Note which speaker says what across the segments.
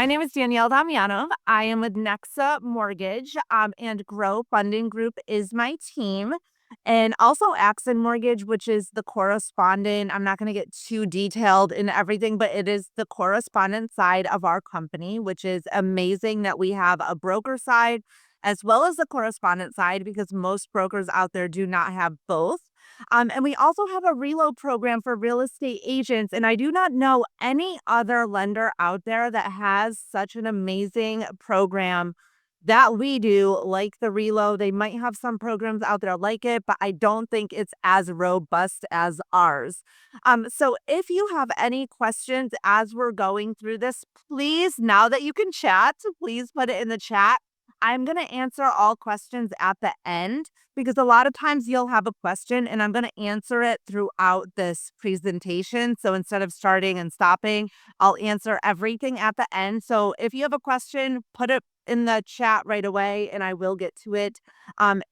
Speaker 1: My name is Danielle Damianov. I am with Nexa Mortgage, and Grow Funding Group is my team. And also Accent Mortgage, which is the correspondent. I'm not going to get too detailed in everything, but it is the correspondent side of our company, which is amazing that we have a broker side as well as the correspondent side because most brokers out there do not have both. And we also have a RELO program for real estate agents. And I do not know any other lender out there that has such an amazing program that we do, like the RELO. They might have some programs out there like it, but I don't think it's as robust as ours. So if you have any questions as we're going through this, please, now that you can chat, please put it in the chat. I'm going to answer all questions at the end because a lot of times you'll have a question and I'm going to answer it throughout this presentation. So instead of starting and stopping, I'll answer everything at the end. So if you have a question, put it in the chat right away and I will get to it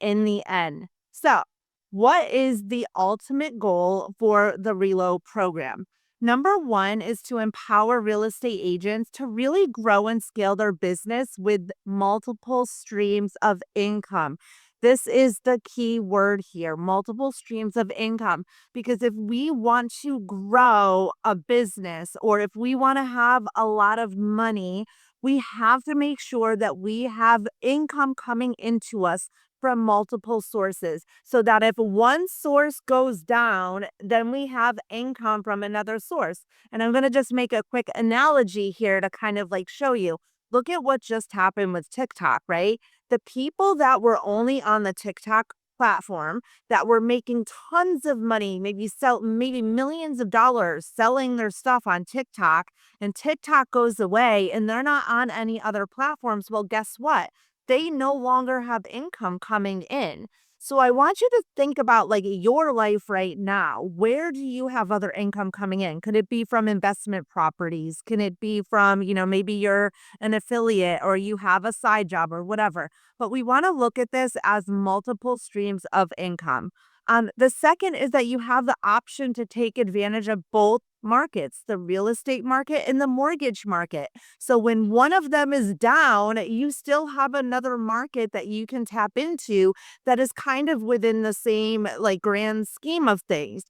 Speaker 1: in the end. So what is the ultimate goal for the RELO program? Number one is to empower real estate agents to really grow and scale their business with multiple streams of income. This is the key word here, multiple streams of income. Because if we want to grow a business or if we want to have a lot of money, we have to make sure that we have income coming into us from multiple sources so that if one source goes down, then we have income from another source. And I'm going to just make a quick analogy here to kind of like show you. Look at what just happened with TikTok, right? The people that were only on the TikTok platform that were making tons of money, maybe millions of dollars selling their stuff on TikTok, and TikTok goes away and they're not on any other platforms. Well, guess what? They no longer have income coming in. So I want you to think about like your life right now. Where do you have other income coming in? Could it be from investment properties? Can it be from, maybe you're an affiliate or you have a side job or whatever. But we want to look at this as multiple streams of income. The second is that you have the option to take advantage of both markets, the real estate market and the mortgage market. So when one of them is down, you still have another market that you can tap into that is kind of within the same like grand scheme of things.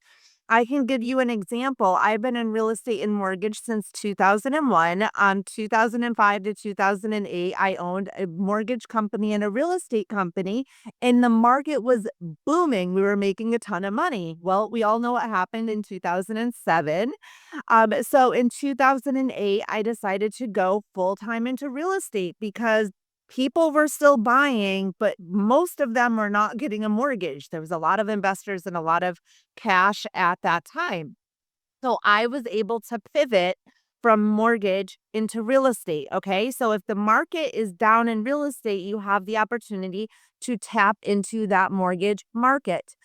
Speaker 1: I can give you an example. I've been in real estate and mortgage since 2001. 2005 to 2008, I owned a mortgage company and a real estate company, and the market was booming. We were making a ton of money. Well, we all know what happened in 2007. So in 2008, I decided to go full time into real estate because people were still buying, but most of them were not getting a mortgage. There was a lot of investors and a lot of cash at that time. So I was able to pivot from mortgage into real estate. Okay. So if the market is down in real estate, you have the opportunity to tap into that mortgage market.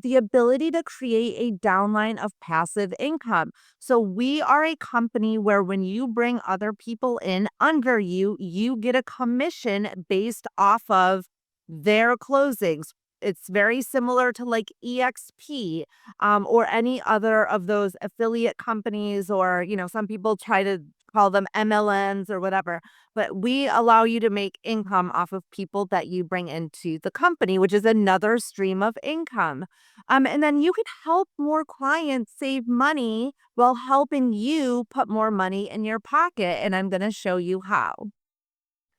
Speaker 1: The ability to create a downline of passive income. So we are a company where when you bring other people in under you, you get a commission based off of their closings. It's very similar to like EXP or any other of those affiliate companies, or, some people try to call them MLMs or whatever. But we allow you to make income off of people that you bring into the company, which is another stream of income. And then you can help more clients save money while helping you put more money in your pocket. And I'm going to show you how.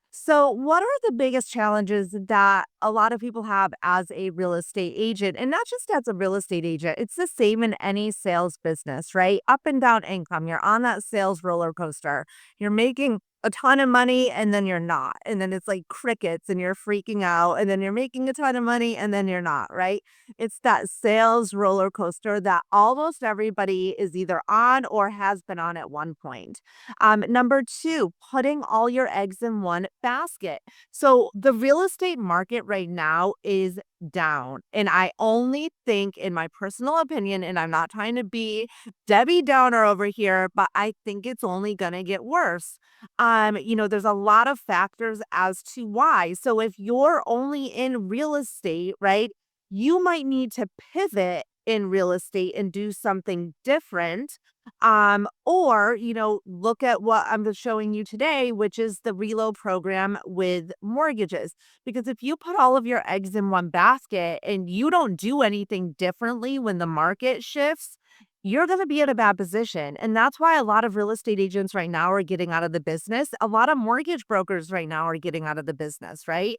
Speaker 1: So, what are the biggest challenges that a lot of people have as a real estate agent? And not just as a real estate agent, it's the same in any sales business, right? Up and down income. You're on that sales roller coaster. You're making a ton of money and then you're not. And then it's like crickets and you're freaking out. And then you're making a ton of money and then you're not, right? It's that sales roller coaster that almost everybody is either on or has been on at one point. Number two, putting all your eggs in one basket. So the real estate market right now is down. And I only think, in my personal opinion, and I'm not trying to be Debbie Downer over here, but I think it's only going to get worse. There's a lot of factors as to why. So if you're only in real estate, right, you might need to pivot in real estate and do something different. Or, look at what I'm showing you today, which is the RELO program with mortgages. Because if you put all of your eggs in one basket and you don't do anything differently when the market shifts, you're going to be in a bad position. And that's why a lot of real estate agents right now are getting out of the business. A lot of mortgage brokers right now are getting out of the business, right?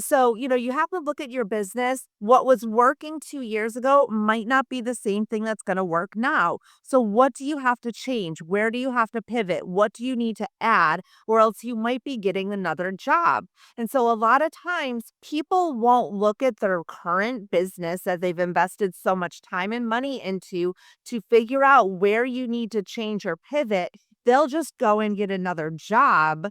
Speaker 1: So, you have to look at your business. What was working 2 years ago might not be the same thing that's going to work now. So, what do you have to change? Where do you have to pivot? What do you need to add? Or else you might be getting another job. And so, a lot of times, people won't look at their current business that they've invested so much time and money into to figure out where you need to change or pivot. They'll just go and get another job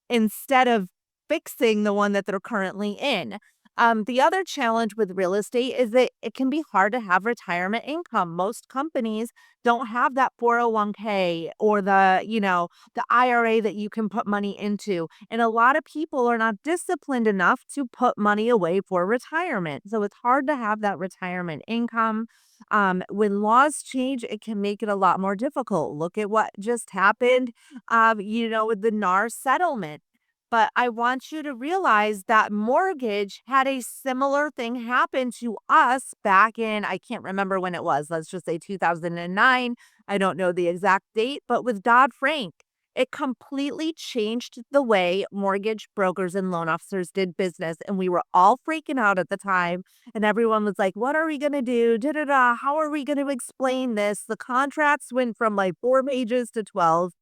Speaker 1: instead of fixing the one that they're currently in. The other challenge with real estate is that it can be hard to have retirement income. Most companies don't have that 401k or the IRA that you can put money into. And a lot of people are not disciplined enough to put money away for retirement. So it's hard to have that retirement income. When laws change, it can make it a lot more difficult. Look at what just happened, with the NAR settlement. But I want you to realize that mortgage had a similar thing happen to us back in, I can't remember when it was. Let's just say 2009. I don't know the exact date, but with Dodd-Frank, it completely changed the way mortgage brokers and loan officers did business. And we were all freaking out at the time. And everyone was like, what are we going to do? Da, da, da. How are we going to explain this? The contracts went from like 4 pages to 12.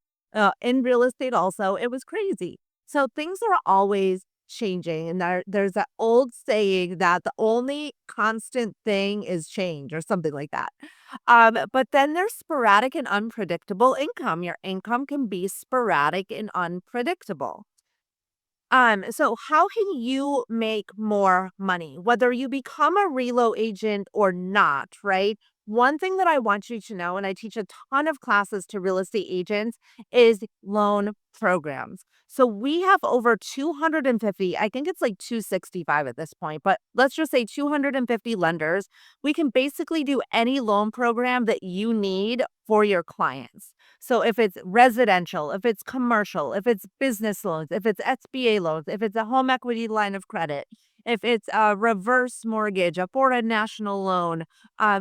Speaker 1: In real estate also, it was crazy. So things are always changing. And there's that old saying that the only constant thing is change or something like that. But then there's sporadic and unpredictable income. Your income can be sporadic and unpredictable. So how can you make more money, whether you become a RELO agent or not, right? One thing that I want you to know, and I teach a ton of classes to real estate agents, is loan programs. So we have over 250, I think it's like 265 at this point, but let's just say 250 lenders. We can basically do any loan program that you need for your clients. So if it's residential, if it's commercial, if it's business loans, if it's SBA loans, if it's a home equity line of credit, if it's a reverse mortgage, a foreign national loan,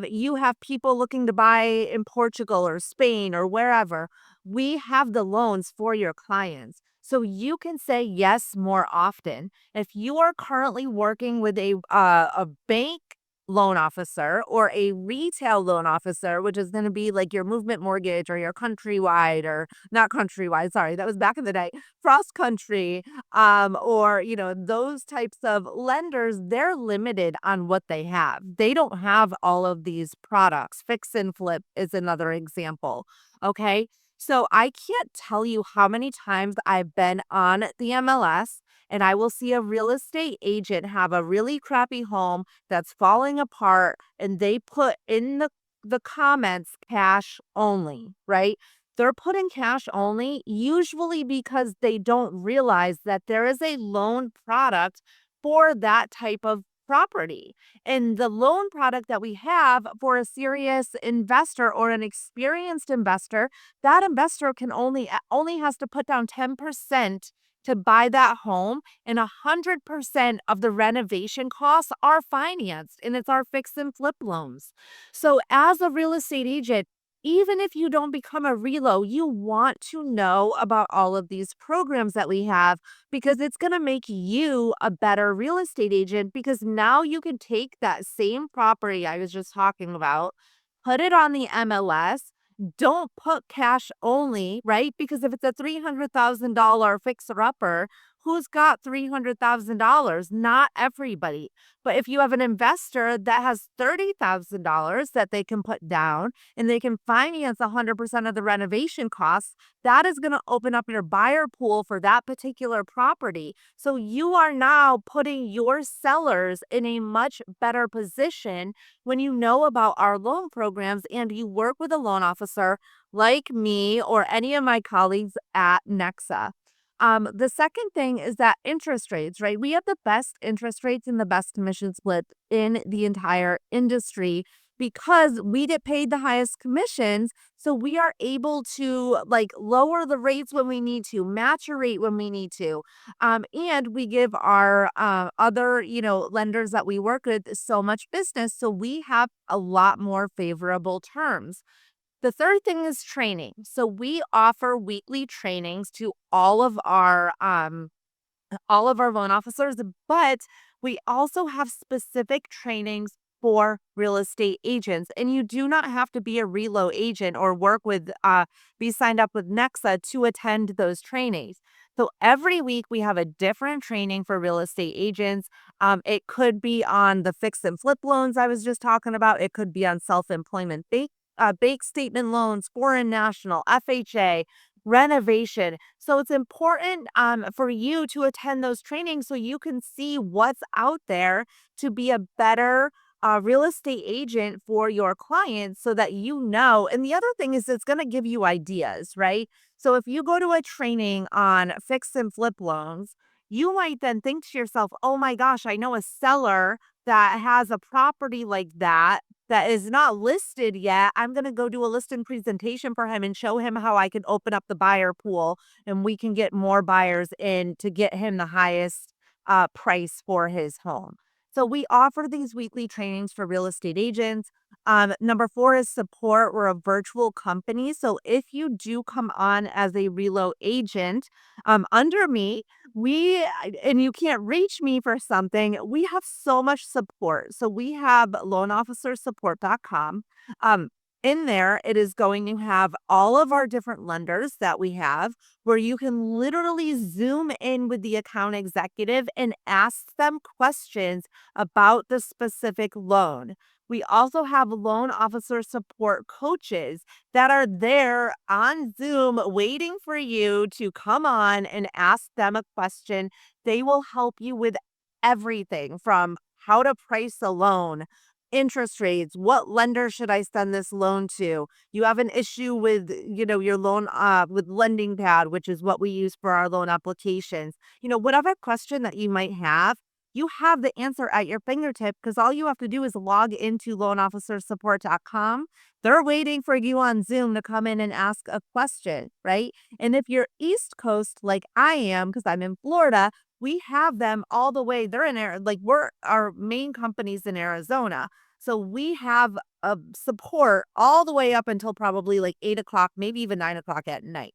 Speaker 1: you have people looking to buy in Portugal or Spain or wherever, we have the loans for your clients. So you can say yes more often. If you are currently working with a bank loan officer or a retail loan officer, which is going to be like your movement mortgage or your countrywide or not countrywide, sorry, that was back in the day, cross country, or those types of lenders, they're limited on what they have. They don't have all of these products. Fix and flip is another example. Okay. So I can't tell you how many times I've been on the MLS and I will see a real estate agent have a really crappy home that's falling apart and they put in the comments cash only, right? They're putting cash only usually because they don't realize that there is a loan product for that type of property. And the loan product that we have for a serious investor or an experienced investor, that investor can only has to put down 10% to buy that home, and 100% of the renovation costs are financed, and it's our fix and flip loans. So as a real estate agent, even if you don't become a RELO, you want to know about all of these programs that we have because it's going to make you a better real estate agent because now you can take that same property I was just talking about, put it on the MLS. Don't put cash only, right? Because if it's a $300,000 fixer upper, who's got $300,000? Not everybody. But if you have an investor that has $30,000 that they can put down and they can finance 100% of the renovation costs, that is going to open up your buyer pool for that particular property. So you are now putting your sellers in a much better position when you know about our loan programs and you work with a loan officer like me or any of my colleagues at Nexa. The second thing is that interest rates, right? We have the best interest rates and the best commission split in the entire industry because we get paid the highest commissions. So we are able to like lower the rates when we need to, match a rate when we need to. And we give our other, lenders that we work with so much business. So we have a lot more favorable terms. The third thing is training. So we offer weekly trainings to all of our loan officers, but we also have specific trainings for real estate agents. And you do not have to be a RELO agent or be signed up with Nexa to attend those trainings. So every week we have a different training for real estate agents. It could be on the fix and flip loans I was just talking about. It could be on self-employment bank statement loans, foreign national, FHA, renovation. So it's important for you to attend those trainings so you can see what's out there to be a better real estate agent for your clients so that you know. And the other thing is it's going to give you ideas, right? So if you go to a training on fix and flip loans, you might then think to yourself, oh my gosh, I know a seller that has a property like that is not listed yet. I'm going to go do a listing presentation for him and show him how I can open up the buyer pool and we can get more buyers in to get him the highest price for his home. So we offer these weekly trainings for real estate agents. Number 4 is support. We're a virtual company. So if you do come on as a RELO agent under me, and you can't reach me for something, we have so much support. So we have loanofficersupport.com. In there, it is going to have all of our different lenders that we have where you can literally zoom in with the account executive and ask them questions about the specific loan. We also have loan officer support coaches that are there on Zoom waiting for you to come on and ask them a question. They will help you with everything from how to price a loan, interest rates, what lender should I send this loan to? You have an issue with, your loan with lending pad, which is what we use for our loan applications. Whatever question that you might have, you have the answer at your fingertip because all you have to do is log into loanofficersupport.com. They're waiting for you on Zoom to come in and ask a question, right? And if you're East Coast like I am, because I'm in Florida, we have them all the way. They're in our main company's in Arizona. So we have a support all the way up until probably like 8 o'clock, maybe even 9 o'clock at night.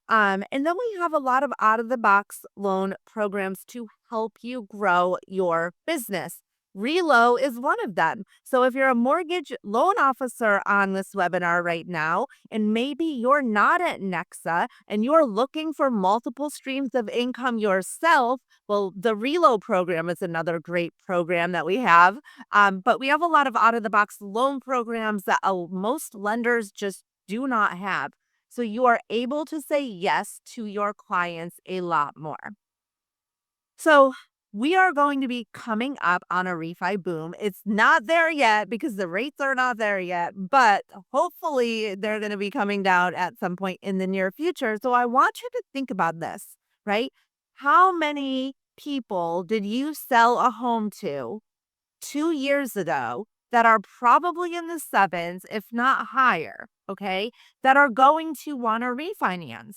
Speaker 1: And then we have a lot of out of the box loan programs to help you grow your business. RELO is one of them. So if you're a mortgage loan officer on this webinar right now, and maybe you're not at Nexa and you're looking for multiple streams of income yourself, well, the RELO program is another great program that we have. But we have a lot of out of the box loan programs that most lenders just do not have. So you are able to say yes to your clients a lot more. So we are going to be coming up on a refi boom. It's not there yet because the rates are not there yet, but hopefully they're going to be coming down at some point in the near future. So I want you to think about this, right? How many people did you sell a home to 2 years ago that are probably in the sevens, if not higher, okay, that are going to want to refinance?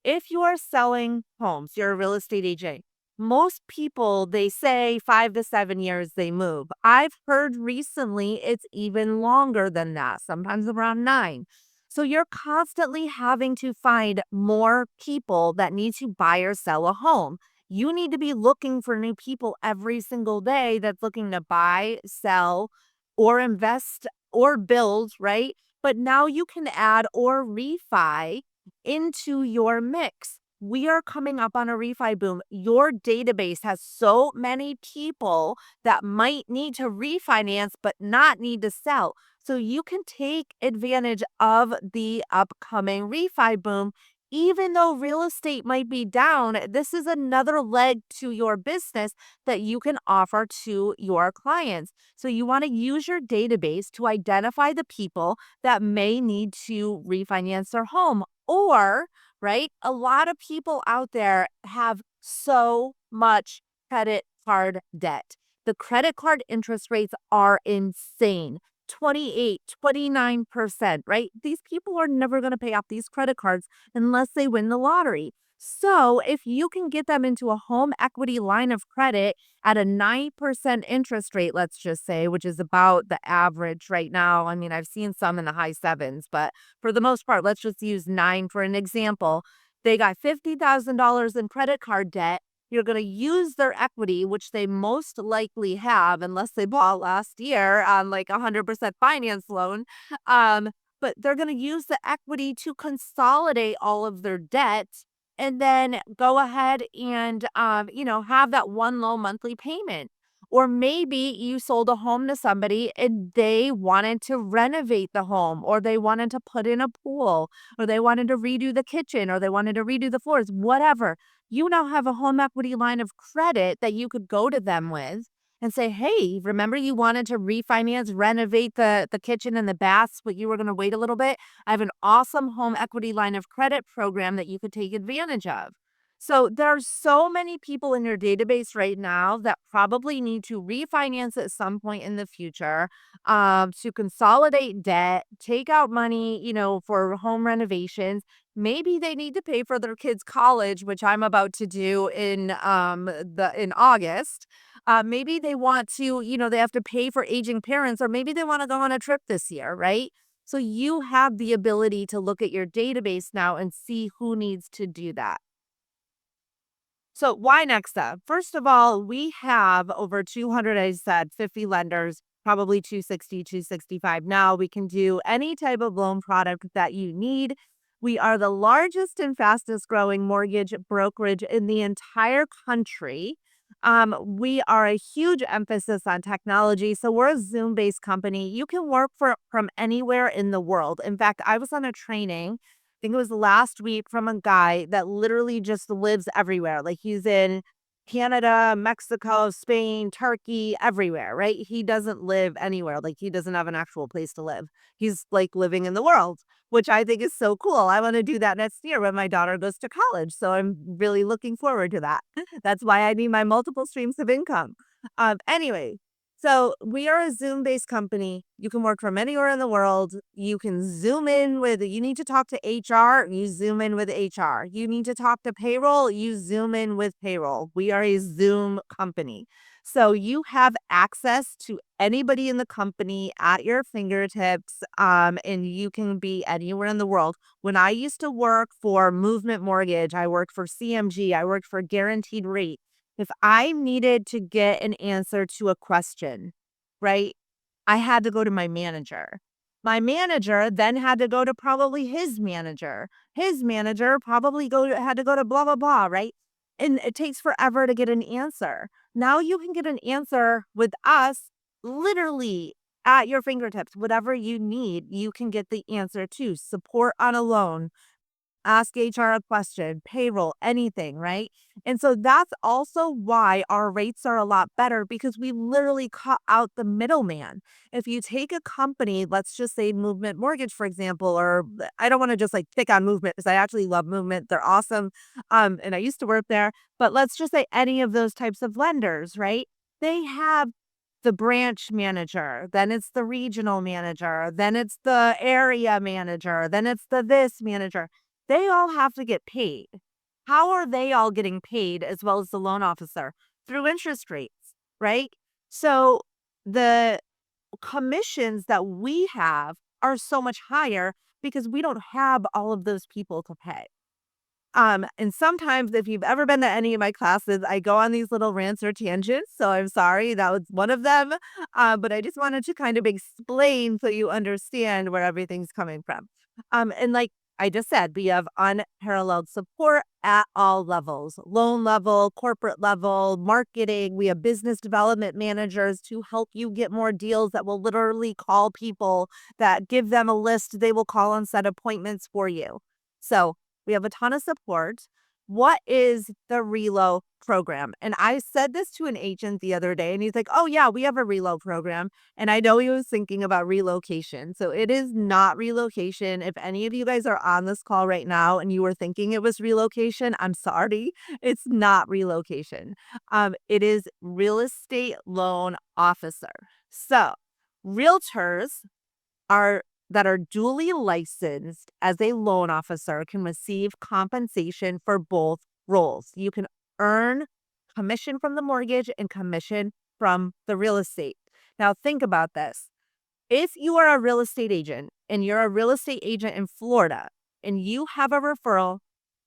Speaker 1: If you are selling homes, you're a real estate agent. Most people, they say 5 to 7 years they move. I've heard recently it's even longer than that, sometimes around 9. So you're constantly having to find more people that need to buy or sell a home. You need to be looking for new people every single day that's looking to buy, sell, or invest or build, right? But now you can add or refi into your mix. We are coming up on a refi boom. Your database has so many people that might need to refinance but not need to sell. So you can take advantage of the upcoming refi boom. Even though real estate might be down, this is another leg to your business that you can offer to your clients. So you want to use your database to identify the people that may need to refinance their home. Or, right, a lot of people out there have so much credit card debt. The credit card interest rates are insane. 28, 29%, right? These people are never going to pay off these credit cards unless they win the lottery. So, if you can get them into a home equity line of credit at a 9% interest rate, let's just say, which is about the average right now. I mean, I've seen some in the high sevens, but for the most part, let's just use 9 for an example. They got $50,000 in credit card debt. You're going to use their equity, which they most likely have, unless they bought last year on like 100% finance loan. Um, but they're going to use the equity to consolidate all of their debt and then go ahead and, have that one low monthly payment. Or maybe you sold a home to somebody and they wanted to renovate the home, or they wanted to put in a pool, or they wanted to redo the kitchen, or they wanted to redo the floors, whatever. You now have a home equity line of credit that you could go to them with and say, hey, remember you wanted to refinance, renovate the kitchen and the baths, but you were going to wait a little bit? I have an awesome home equity line of credit program that you could take advantage of. So there are so many people in your database right now that probably need to refinance at some point in the future, to consolidate debt, take out money, for home renovations. Maybe they need to pay for their kids' college, which I'm about to do in August. Maybe they want to, they have to pay for aging parents, or maybe they want to go on a trip this year, right? So you have the ability to look at your database now and see who needs to do that. So why Nexa? First of all, we have over 200, I said, 50 lenders, probably 260, 265. Now we can do any type of loan product that you need. We are the largest and fastest growing mortgage brokerage in the entire country. We are a huge emphasis on technology. So we're a Zoom-based company. You can work from anywhere in the world. In fact, I was on a training, I think it was last week, from a guy that literally just lives everywhere. Like, he's in Canada, Mexico, Spain, Turkey, everywhere, right? He doesn't live anywhere. Like, he doesn't have an actual place to live. He's like living in the world, which I think is so cool. I want to do that next year when my daughter goes to college. So I'm really looking forward to that. That's why I need my multiple streams of income. Anyway, so we are a Zoom-based company. You can work from anywhere in the world. You can Zoom in with, you need to talk to HR, you Zoom in with HR. You need to talk to payroll, you Zoom in with payroll. We are a Zoom company. So you have access to anybody in the company at your fingertips, and you can be anywhere in the world. When I used to work for Movement Mortgage, I worked for CMG, I worked for Guaranteed Rate. If I needed to get an answer to a question, right, I had to go to my manager. My manager then had to go to probably his manager. His manager probably had to go to blah, blah, blah, right? And it takes forever to get an answer. Now you can get an answer with us literally at your fingertips. Whatever you need, you can get the answer to. Support on a loan, ask HR a question, payroll, anything, right? And so that's also why our rates are a lot better, because we literally cut out the middleman. If you take a company, let's just say Movement Mortgage, for example, or I don't want to just like pick on Movement because I actually love Movement. They're awesome. And I used to work there, but let's just say any of those types of lenders, right? They have the branch manager, then it's the regional manager, then it's the area manager, then it's the this manager. They all have to get paid. How are they all getting paid, as well as the loan officer? Through interest rates, right? So the commissions that we have are so much higher because we don't have all of those people to pay. And sometimes, if you've ever been to any of my classes, I go on these little rants or tangents. So I'm sorry, that was one of them. But I just wanted to kind of explain so you understand where everything's coming from. And like I just said, we have unparalleled support at all levels: loan level, corporate level, marketing. We have business development managers to help you get more deals that will literally call people, that give them a list they will call and set appointments for you. So we have a ton of support. What is the RELO program? And I said this to an agent the other day, and he's like, oh, yeah, we have a RELO program. And I know he was thinking about relocation. So it is not relocation. If any of you guys are on this call right now and you were thinking it was relocation, I'm sorry. It's not relocation. It is real estate loan officer. So Realtors that are duly licensed as a loan officer can receive compensation for both roles. You can earn commission from the mortgage and commission from the real estate. Now, think about this. If you are a real estate agent and you're a real estate agent in Florida and you have a referral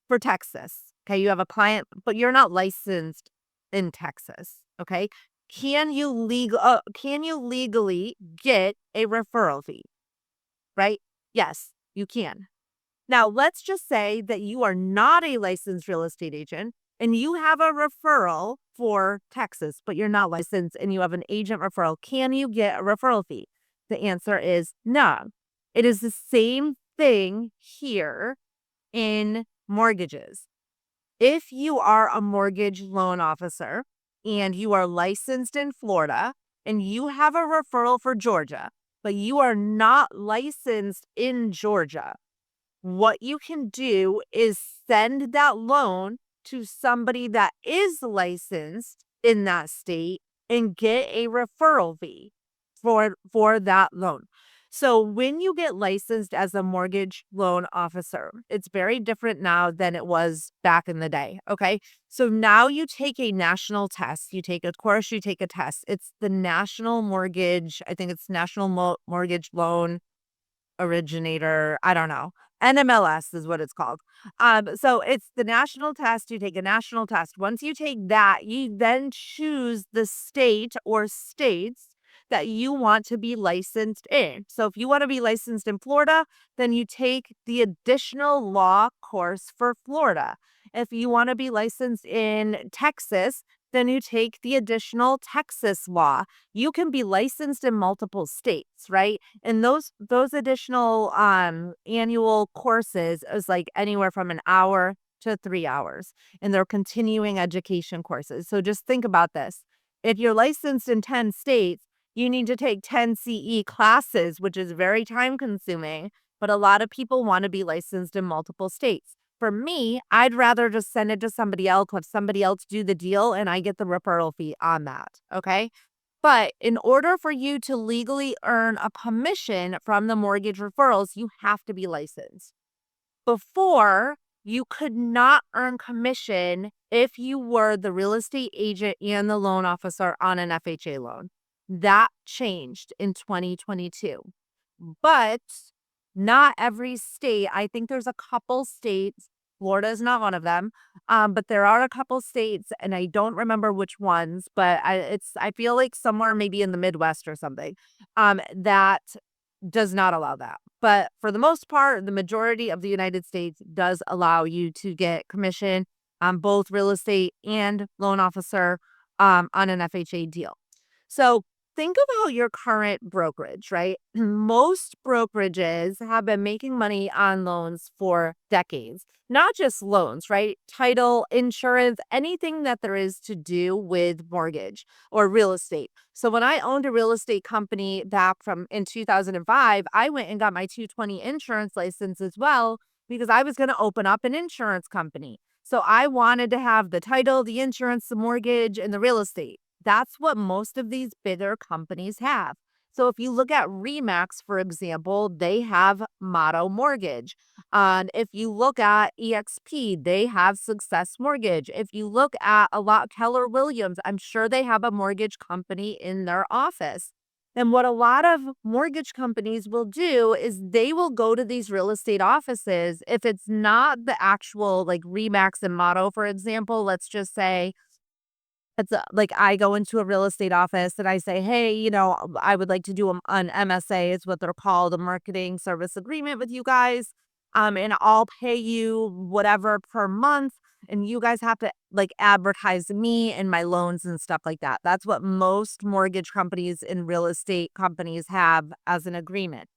Speaker 1: for Texas, okay, you have a client, but you're not licensed in Texas, okay, can you legally get a referral fee? Right? Yes, you can. Now, let's just say that you are not a licensed real estate agent and you have a referral for Texas, but you're not licensed and you have an agent referral. Can you get a referral fee? The answer is no. It is the same thing here in mortgages. If you are a mortgage loan officer and you are licensed in Florida and you have a referral for Georgia, but you are not licensed in Georgia, what you can do is send that loan to somebody that is licensed in that state and get a referral fee for that loan. So when you get licensed as a mortgage loan officer, it's very different now than it was back in the day, okay? So now you take a national test. You take a course, you take a test. It's the National Mortgage, I think it's National Mortgage Loan Originator, I don't know. NMLS is what it's called. So it's the national test. You take a national test. Once you take that, you then choose the state or states that you want to be licensed in. So if you want to be licensed in Florida, then you take the additional law course for Florida. If you want to be licensed in Texas, then you take the additional Texas law. You can be licensed in multiple states, right? And those additional annual courses is like anywhere from an hour to 3 hours, and they're continuing education courses. So just think about this. If you're licensed in 10 states, you need to take 10 CE classes, which is very time consuming, but a lot of people want to be licensed in multiple states. For me, I'd rather just send it to somebody else, have somebody else do the deal, and I get the referral fee on that, okay? But in order for you to legally earn a commission from the mortgage referrals, you have to be licensed. Before, you could not earn commission if you were the real estate agent and the loan officer on an FHA loan. That changed in 2022. But not every state, I think there's a couple states, Florida is not one of them, but there are a couple states, and I don't remember which ones, but I feel like somewhere maybe in the Midwest or something, that does not allow that. But for the most part, the majority of the United States does allow you to get commission on both real estate and loan officer on an FHA deal. So think about your current brokerage, right? Most brokerages have been making money on loans for decades, not just loans, right? Title, insurance, anything that there is to do with mortgage or real estate. So when I owned a real estate company back from in 2005, I went and got my 220 insurance license as well because I was going to open up an insurance company. So I wanted to have the title, the insurance, the mortgage, and the real estate. That's what most of these bigger companies have. So if you look at Remax, for example, they have Motto Mortgage. If you look at EXP, they have Success Mortgage. If you look at a lot Keller Williams, I'm sure they have a mortgage company in their office. And what a lot of mortgage companies will do is they will go to these real estate offices. If it's not the actual like Remax and Motto, for example, let's just say like I go into a real estate office and I say, hey, I would like to do an MSA, is what they're called, a marketing service agreement with you guys. And I'll pay you whatever per month. And you guys have to like advertise me and my loans and stuff like that. That's what most mortgage companies and real estate companies have as an agreement.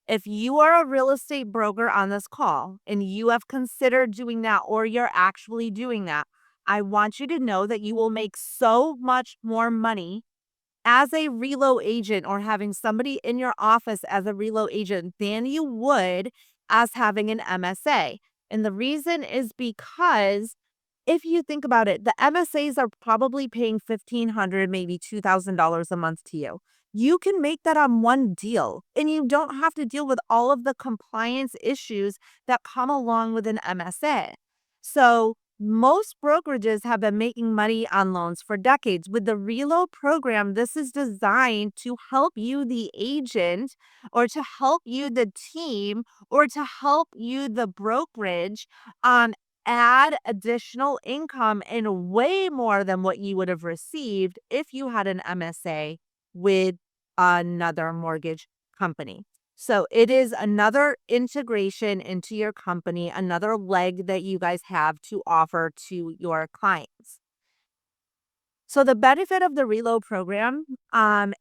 Speaker 1: If you are a real estate broker on this call and you have considered doing that or you're actually doing that, I want you to know that you will make so much more money as a RELO agent or having somebody in your office as a RELO agent than you would as having an MSA. And the reason is because if you think about it, the MSAs are probably paying $1,500, maybe $2,000 a month to you. you can make that on one deal and you don't have to deal with all of the compliance issues that come along with an MSA. So, most brokerages have been making money on loans for decades. With the RELO program, this is designed to help you, the agent, or to help you, the team, or to help you, the brokerage, um, add additional income in way more than what you would have received if you had an MSA with another mortgage company. So it is another integration into your company, another leg that you guys have to offer to your clients. So the benefit of the RELO program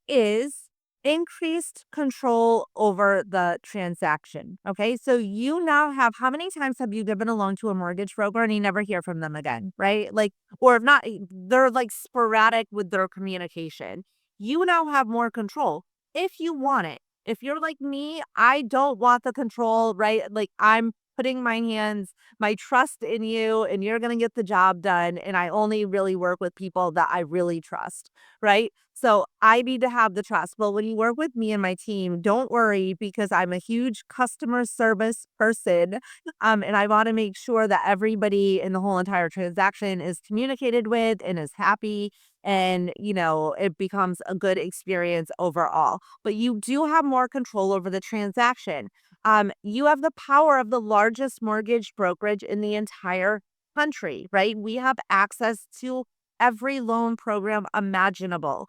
Speaker 1: is increased control over the transaction. Okay. So you now have, how many times have you given a loan to a mortgage broker and you never hear from them again? Right. Like, or if not, they're like sporadic with their communication. You now have more control if you want it. If you're like me, I don't want the control, right? Like I'm putting my trust in you and you're going to get the job done. And I only really work with people that I really trust, right? So I need to have the trust. Well, when you work with me and my team, don't worry because I'm a huge customer service person. And I want to make sure that everybody in the whole entire transaction is communicated with and is happy. And, it becomes a good experience overall. But you do have more control over the transaction. You have the power of the largest mortgage brokerage in the entire country, right? We have access to every loan program imaginable.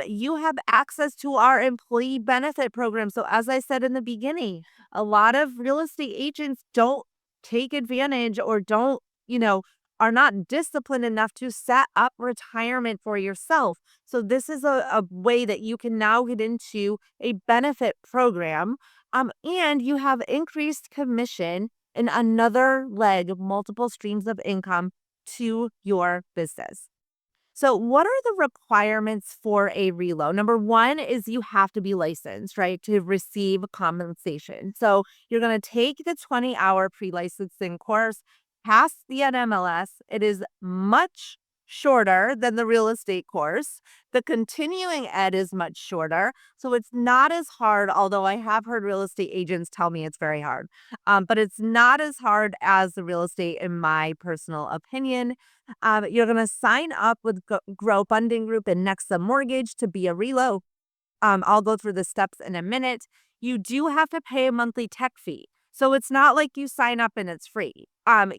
Speaker 1: You have access to our employee benefit program. So, as I said in the beginning, a lot of real estate agents don't take advantage or don't, are not disciplined enough to set up retirement for yourself. So, this is a way that you can now get into a benefit program and you have increased commission and another leg of multiple streams of income to your business. So, what are the requirements for a RELO? Number one is you have to be licensed, right, to receive compensation. So, you're going to take the 20-hour pre licensing course, pass the NMLS. It is much shorter than the real estate course. The continuing ed is much shorter. So, it's not as hard, although I have heard real estate agents tell me it's very hard. But it's not as hard as the real estate, in my personal opinion. You're going to sign up with Grow Funding Group and Nexa Mortgage to be a RELO. I'll go through the steps in a minute. You do have to pay a monthly tech fee. So it's not like you sign up and it's free.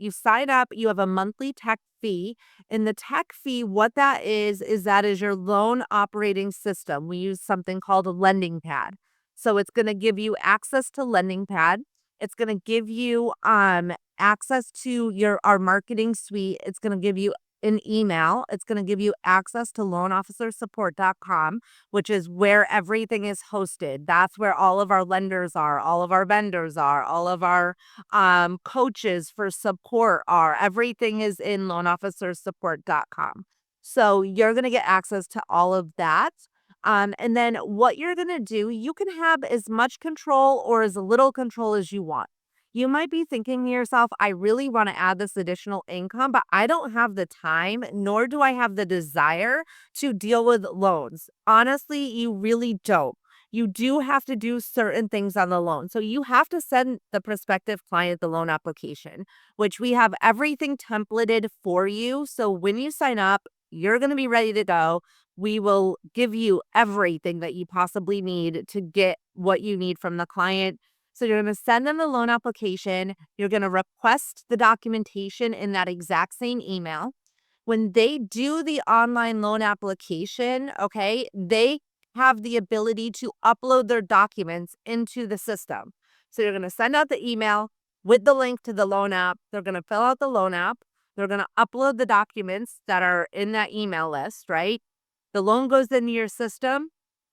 Speaker 1: You sign up, you have a monthly tech fee. And the tech fee, what that is that is your loan operating system. We use something called a lending pad. So it's going to give you access to lending pad. It's going to give you access to our marketing suite. It's going to give you an email. It's going to give you access to loanofficersupport.com, which is where everything is hosted. That's where all of our lenders are, all of our vendors are, all of our coaches for support are. Everything is in loanofficersupport.com. So you're going to get access to all of that. And then what you're going to do, you can have as much control or as little control as you want. You might be thinking to yourself, I really want to add this additional income, but I don't have the time, nor do I have the desire to deal with loans. Honestly, you really don't. You do have to do certain things on the loan. So you have to send the prospective client the loan application, which we have everything templated for you. So when you sign up, you're going to be ready to go. We will give you everything that you possibly need to get what you need from the client. So you're going to send them the loan application. You're going to request the documentation in that exact same email. When they do the online loan application, okay, they have the ability to upload their documents into the system. So you're going to send out the email with the link to the loan app. They're going to fill out the loan app. They're going to upload the documents that are in that email list, right? The loan goes into your system.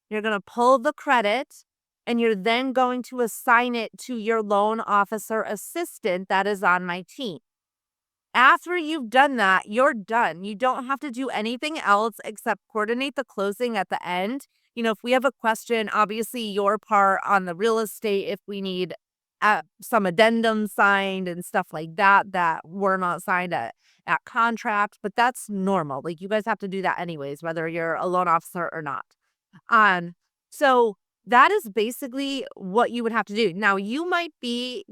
Speaker 1: You're going to pull the credit and you're then going to assign it to your loan officer assistant that is on my team. After you've done that, you're done. You don't have to do anything else except coordinate the closing at the end. If we have a question, obviously your part on the real estate, if we need some addendum signed and stuff like that, that were not signed at contract, but that's normal. Like you guys have to do that anyways, whether you're a loan officer or not. So that is basically what you would have to do. Now, you might be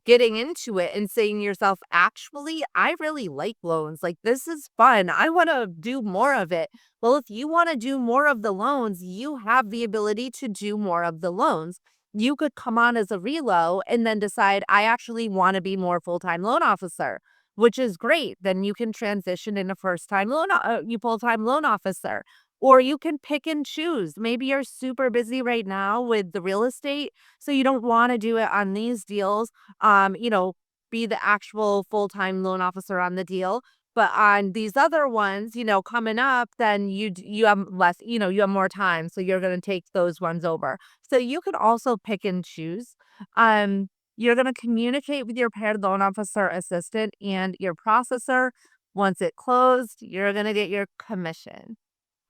Speaker 1: getting into it and saying to yourself, actually, I really like loans. Like, this is fun. I want to do more of it. Well, if you want to do more of the loans, you have the ability to do more of the loans. You could come on as a relo and then decide, I actually want to be more full-time loan officer, which is great. Then you can transition in a first-time you full-time loan officer. Or you can pick and choose. Maybe you're super busy right now with the real estate, so you don't want to do it on these deals. You know, be the actual full-time loan officer on the deal. But on these other ones, coming up, then you have less, you have more time, so you're going to take those ones over. So you can also pick and choose. You're going to communicate with your paired loan officer assistant and your processor. Once it closed, you're going to get your commission.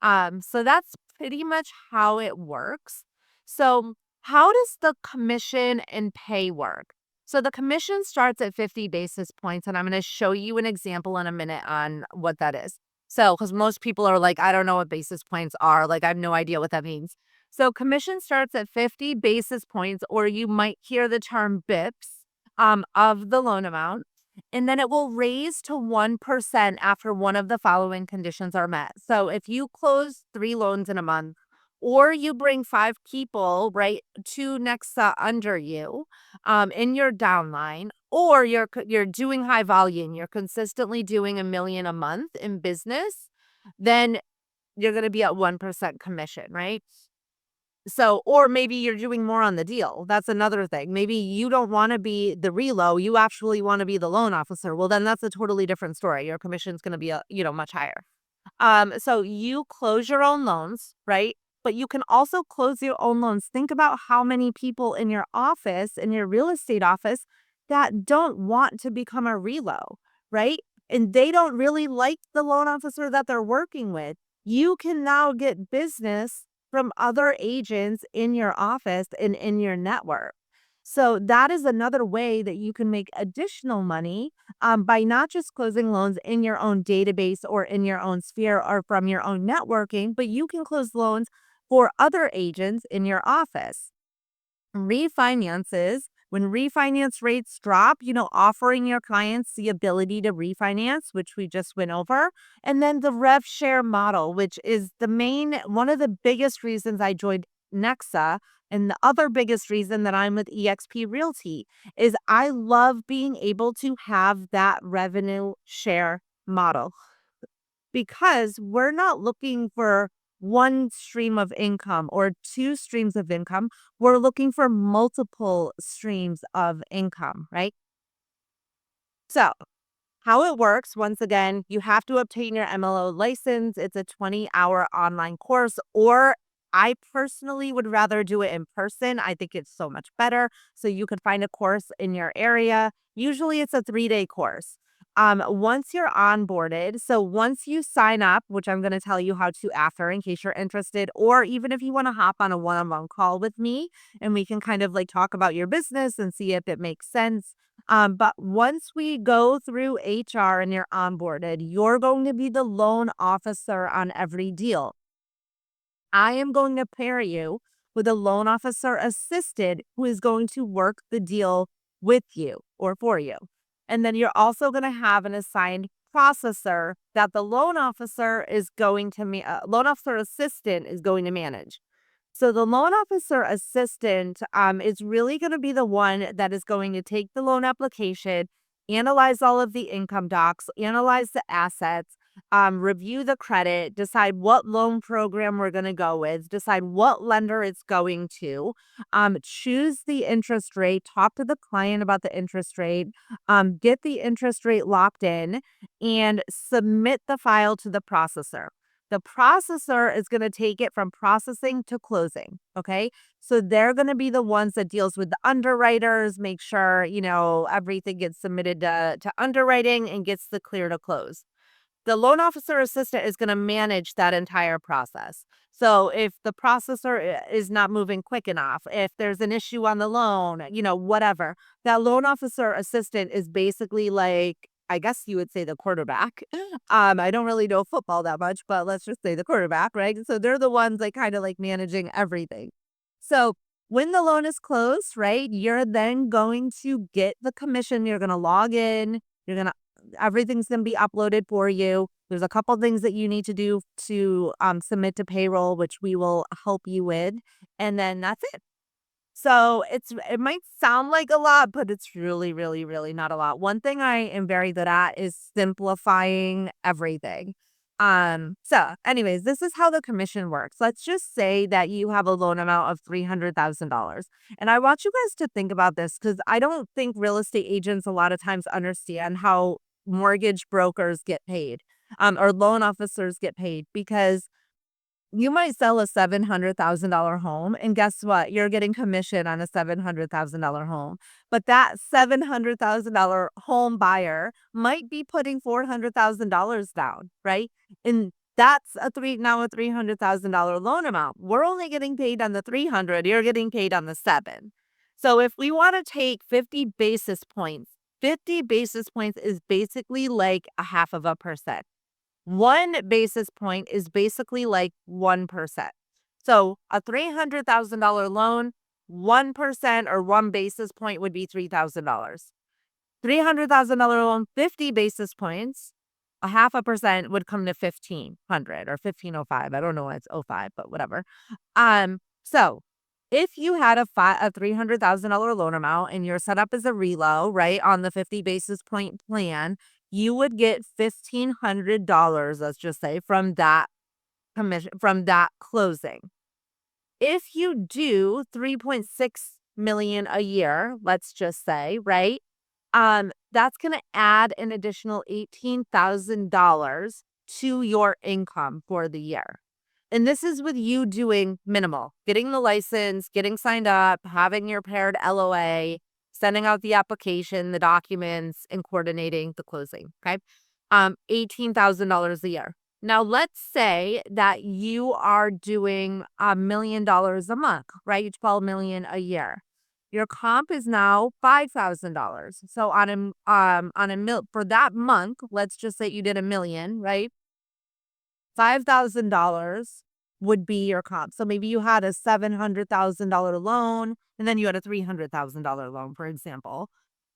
Speaker 1: So that's pretty much how it works. So, how does the commission and pay work? So, the commission starts at 50 basis points, and I'm going to show you an example in a minute on what that is. So, because most people are like, I don't know what basis points are. Like, I have no idea what that means. So, commission starts at 50 basis points, or you might hear the term BIPs of the loan amount. And then it will raise to 1% after one of the following conditions are met. So if you close 3 loans in a month, or you bring 5 people, right, to Nexa under you, in your downline, or you're doing high volume, you're consistently doing 1 million a month in business, then you're going to be at 1% commission, right? So, or maybe you're doing more on the deal. That's another thing. Maybe you don't want to be the relo, you actually want to be the loan officer. Well, then that's a totally different story. Your commission's going to be, much higher. So you close your own loans, right? But you can also close your own loans. Think about how many people in your office, in your real estate office, that don't want to become a relo, right? And they don't really like the loan officer that they're working with. You can now get business from other agents in your office and in your network. So that is another way that you can make additional money by not just closing loans in your own database or in your own sphere or from your own networking, but you can close loans for other agents in your office. Refinances, when refinance rates drop, offering your clients the ability to refinance, which we just went over. And then the rev share model, which is one of the biggest reasons I joined Nexa. And the other biggest reason that I'm with eXp Realty is I love being able to have that revenue share model because we're not looking for one stream of income or two streams of income. We're looking for multiple streams of income, right? So, how it works, once again, you have to obtain your MLO license. It's a 20-hour online course, or I personally would rather do it in person. I think it's so much better. So you could find a course in your area. Usually it's a 3-day course. Once you're onboarded, so once you sign up, which I'm going to tell you how to after in case you're interested, or even if you want to hop on a one-on-one call with me and we can kind of like talk about your business and see if it makes sense. But once we go through HR and you're onboarded, you're going to be the loan officer on every deal. I am going to pair you with a loan officer assistant who is going to work the deal with you or for you. And then you're also going to have an assigned processor that the loan officer assistant is going to manage. So the loan officer assistant is really going to be the one that is going to take the loan application, analyze all of the income docs, analyze the assets, review the credit, decide what loan program we're going to go with, decide what lender it's going to, choose the interest rate, talk to the client about the interest rate, get the interest rate locked in, and submit the file to the processor. The processor is going to take it from processing to closing. Okay. So they're going to be the ones that deals with the underwriters, make sure, everything gets submitted to underwriting and gets the clear to close. The loan officer assistant is going to manage that entire process. So if the processor is not moving quick enough, if there's an issue on the loan, whatever, that loan officer assistant is basically like, I guess you would say the quarterback. I don't really know football that much, but let's just say the quarterback, right? So they're the ones like kind of like managing everything. So when the loan is closed, right, you're then going to get the commission. You're going to log in. Everything's going to be uploaded for you. There's a couple things that you need to do to submit to payroll, which we will help you with. And then that's it. So it might sound like a lot, but it's really, really, really not a lot. One thing I am very good at is simplifying everything. So anyways, this is how the commission works. Let's just say that you have a loan amount of $300,000. And I want you guys to think about this because I don't think real estate agents a lot of times understand how mortgage brokers get paid, or loan officers get paid, because you might sell a $700,000 home, and guess what? You're getting commission on a $700,000 home. But that $700,000 home buyer might be putting $400,000 down, right? And that's now a $300,000 loan amount. We're only getting paid on the 300, you're getting paid on the 7. So if we want to take 50 basis points, 50 basis points is basically like a half of a percent. 1 basis point is basically like 1%. So a $300,000 loan, 1% or 1 basis point would be $3,000. $300,000 loan, 50 basis points, a half a percent would come to 1,500 or 1,505. I don't know why it's 05, but whatever. So if you had a $300,000 loan amount and you're set up as a RELO, right, on the 50 basis point plan, you would get $1,500, let's just say, from that commission, from that closing. If you do 3.6 million a year, let's just say, right? That's going to add an additional $18,000 to your income for the year. And this is with you doing minimal, getting the license, getting signed up, having your paired LOA, sending out the application, the documents, and coordinating the closing. Okay. $18,000 a year. Now, let's say that you are doing $1 million a month, right? $12 million a year. Your comp is now $5,000. So for that month, let's just say you did $1 million, right? $5,000 would be your comp. So maybe you had a $700,000 loan, and then you had a $300,000 loan, for example.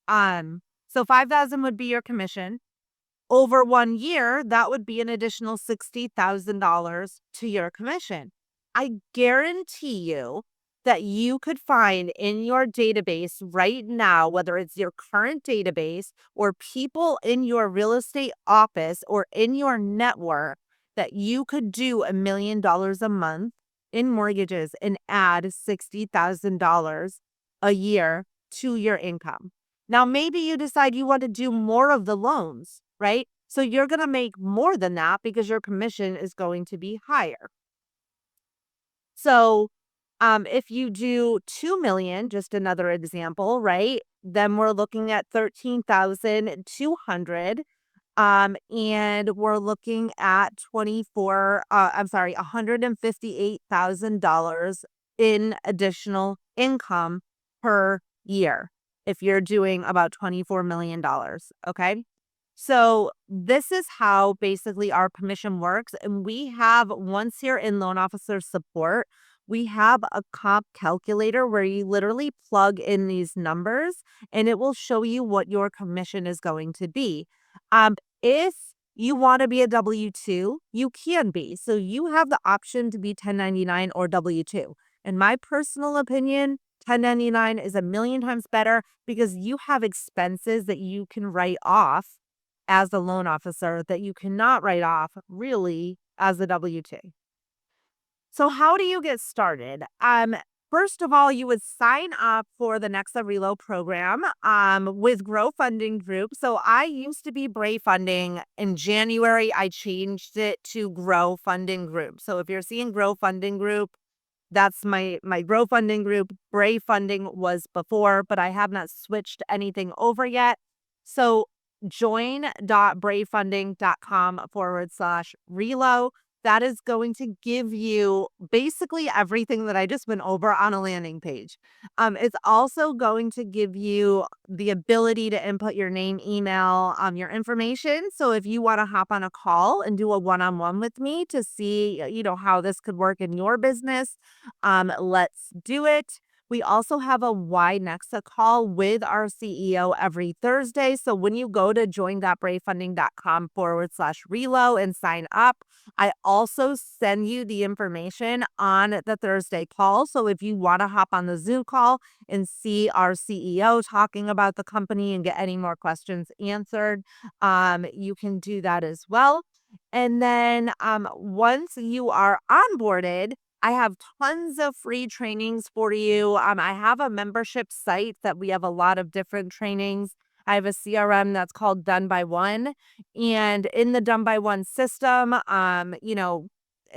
Speaker 1: So 5,000 would be your commission. Over 1 year, that would be an additional $60,000 to your commission. I guarantee you that you could find in your database right now, whether it's your current database or people in your real estate office or in your network, that you could do $1 million a month in mortgages and add $60,000 a year to your income. Now, maybe you decide you want to do more of the loans, right? So you're going to make more than that because your commission is going to be higher. So if you do 2 million, just another example, right? Then we're looking at 13,200. And we're looking at $158,000 in additional income per year if you're doing about $24 million. Okay. So this is how basically our commission works. And once you're in loan officer support, we have a comp calculator where you literally plug in these numbers and it will show you what your commission is going to be. If you want to be a W-2, you can be. So you have the option to be 1099 or W-2. In my personal opinion, 1099 is a million times better because you have expenses that you can write off as a loan officer that you cannot write off really as a W-2. So how do you get started? First of all, you would sign up for the Nexa RELO program with Grow Funding Group. So I used to be Brave Funding. In January, I changed it to Grow Funding Group. So if you're seeing Grow Funding Group, that's my Grow Funding Group. Brave Funding was before, but I have not switched anything over yet. So join.bravefunding.com/RELO. that is going to give you basically everything that I just went over on a landing page. It's also going to give you the ability to input your name, email, your information. So if you want to hop on a call and do a one-on-one with me to see, how this could work in your business, let's do it. We also have a Why Nexa call with our CEO every Thursday. So when you go to join.bravefunding.com/relo and sign up, I also send you the information on the Thursday call. So if you want to hop on the Zoom call and see our CEO talking about the company and get any more questions answered, you can do that as well. And then once you are onboarded, I have tons of free trainings for you. I have a membership site that we have a lot of different trainings. I have a CRM that's called Done by One. And in the Done by One system,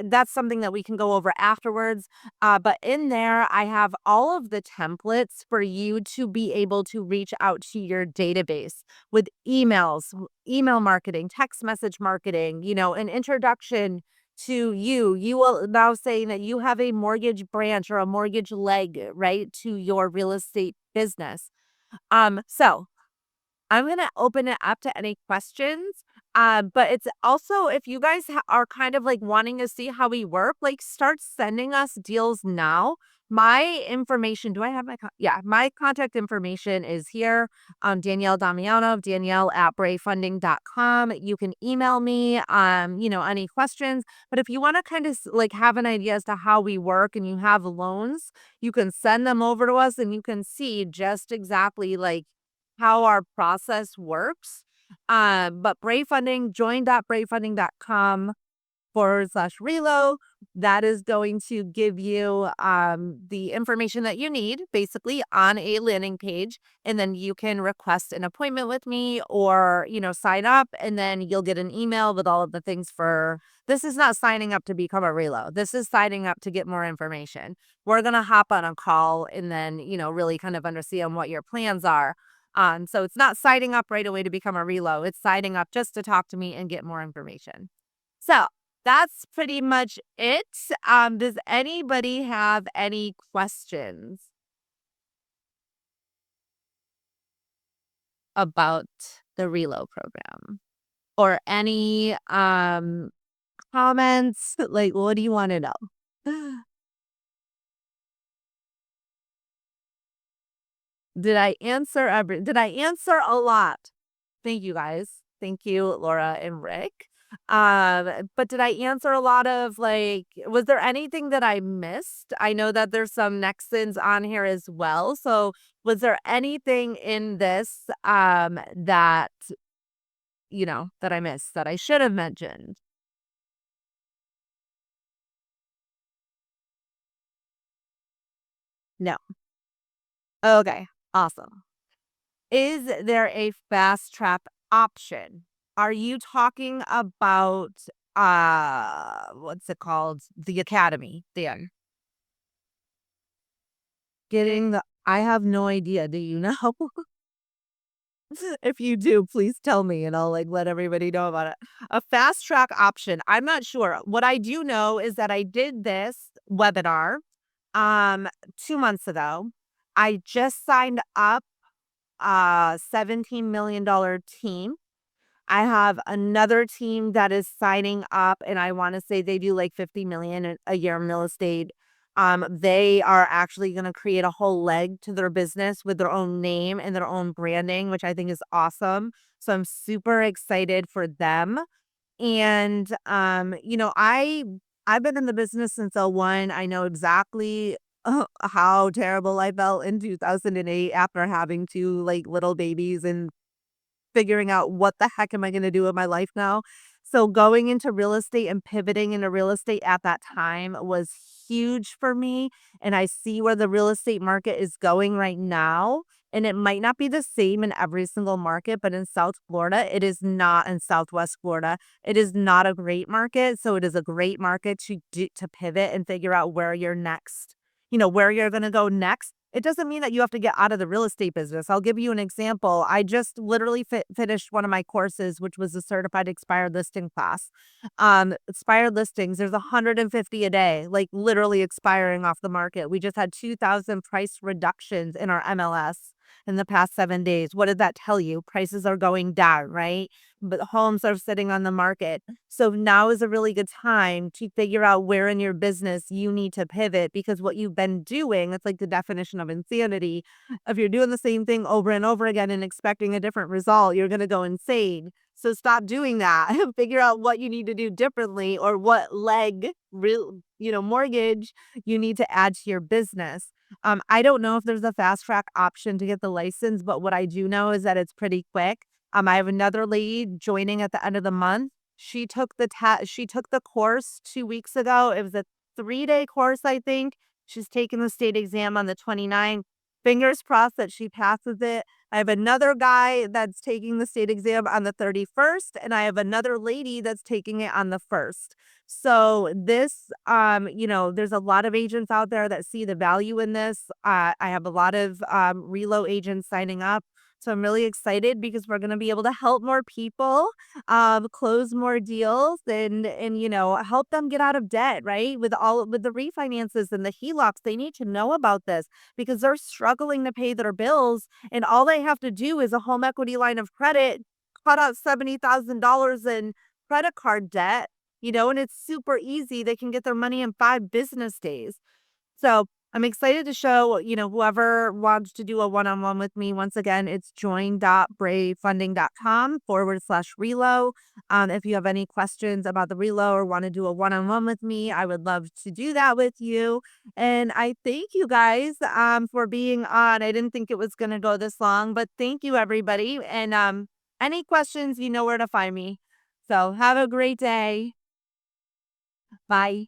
Speaker 1: that's something that we can go over afterwards. But in there, I have all of the templates for you to be able to reach out to your database with emails, email marketing, text message marketing, an introduction to you. You will now saying that you have a mortgage branch or a mortgage leg, right, to your real estate business. So I'm going to open it up to any questions. But it's also, if you guys are kind of like wanting to see how we work, like start sending us deals now. My information, do I have yeah, my contact information is here. Danielle Damianov, Danielle@bravefunding.com. You can email me, any questions. But if you want to kind of like have an idea as to how we work and you have loans, you can send them over to us and you can see just exactly like how our process works. But Brave Funding, join.bravefunding.com/relo. That is going to give you the information that you need basically on a landing page. And then you can request an appointment with me or, sign up and then you'll get an email with all of the things for this is not signing up to become a relo. This is signing up to get more information. We're going to hop on a call and then, really kind of understand what your plans are. So it's not signing up right away to become a relo. It's signing up just to talk to me and get more information. So that's pretty much it. Does anybody have any questions about the RELO program or any comments? Like, what do you want to know? Did I answer a lot? Thank you guys. Thank you, Laura and Rick. But did I answer a lot of was there anything that I missed? I know that there's some Nexans on here as well. So was there anything in this that that I missed that I should have mentioned? No. Okay. Awesome. Is there a fast track option? Are you talking about what's it called? The academy, Dan. Getting the I have no idea. Do you know? If you do, please tell me and I'll let everybody know about it. A fast track option. I'm not sure. What I do know is that I did this webinar 2 months ago. I just signed up a $17 million team. I have another team that is signing up and I want to say they do like 50 million a year in real estate. They are actually going to create a whole leg to their business with their own name and their own branding, which I think is awesome. So I'm super excited for them. And I've been in the business since '01. I know exactly how terrible I felt in 2008 after having two like little babies and figuring out what the heck am I gonna do with my life now? So going into real estate and pivoting into real estate at that time was huge for me, and I see where the real estate market is going right now, and it might not be the same in every single market, but in South Florida, it is not in Southwest Florida. It is not a great market, so it is a great market to pivot and figure out where you're next, where you're gonna go next It doesn't mean that you have to get out of the real estate business. I'll give you an example. I just literally finished one of my courses, which was a certified expired listing class. Expired listings, there's 150 a day, like literally expiring off the market. We just had 2,000 price reductions in our MLS in the past 7 days. What did that tell you? Prices are going down, right? But homes are sitting on the market. So now is a really good time to figure out where in your business you need to pivot, because what you've been doing, it's like the definition of insanity. If you're doing the same thing over and over again and expecting a different result, you're going to go insane. So stop doing that. Figure out what you need to do differently, or what mortgage you need to add to your business. I don't know if there's a fast track option to get the license, but what I do know is that it's pretty quick. I have another lady joining at the end of the month. She took the course 2 weeks ago. It was a 3-day course, I think. She's taking the state exam on the 29th. Fingers crossed that she passes it. I have another guy that's taking the state exam on the 31st, and I have another lady that's taking it on the 1st. So this, there's a lot of agents out there that see the value in this. I have a lot of RELO agents signing up. So I'm really excited because we're going to be able to help more people, close more deals, and help them get out of debt, right? With the refinances and the HELOCs, they need to know about this because they're struggling to pay their bills, and all they have to do is a home equity line of credit, cut out $70,000 in credit card debt, and it's super easy. They can get their money in 5 business days. So I'm excited to show, whoever wants to do a one-on-one with me. Once again, it's join.bravefunding.com/RELO. If you have any questions about the RELO or want to do a one-on-one with me, I would love to do that with you. And I thank you guys for being on. I didn't think it was going to go this long, but thank you, everybody. And any questions, you know where to find me. So have a great day. Bye.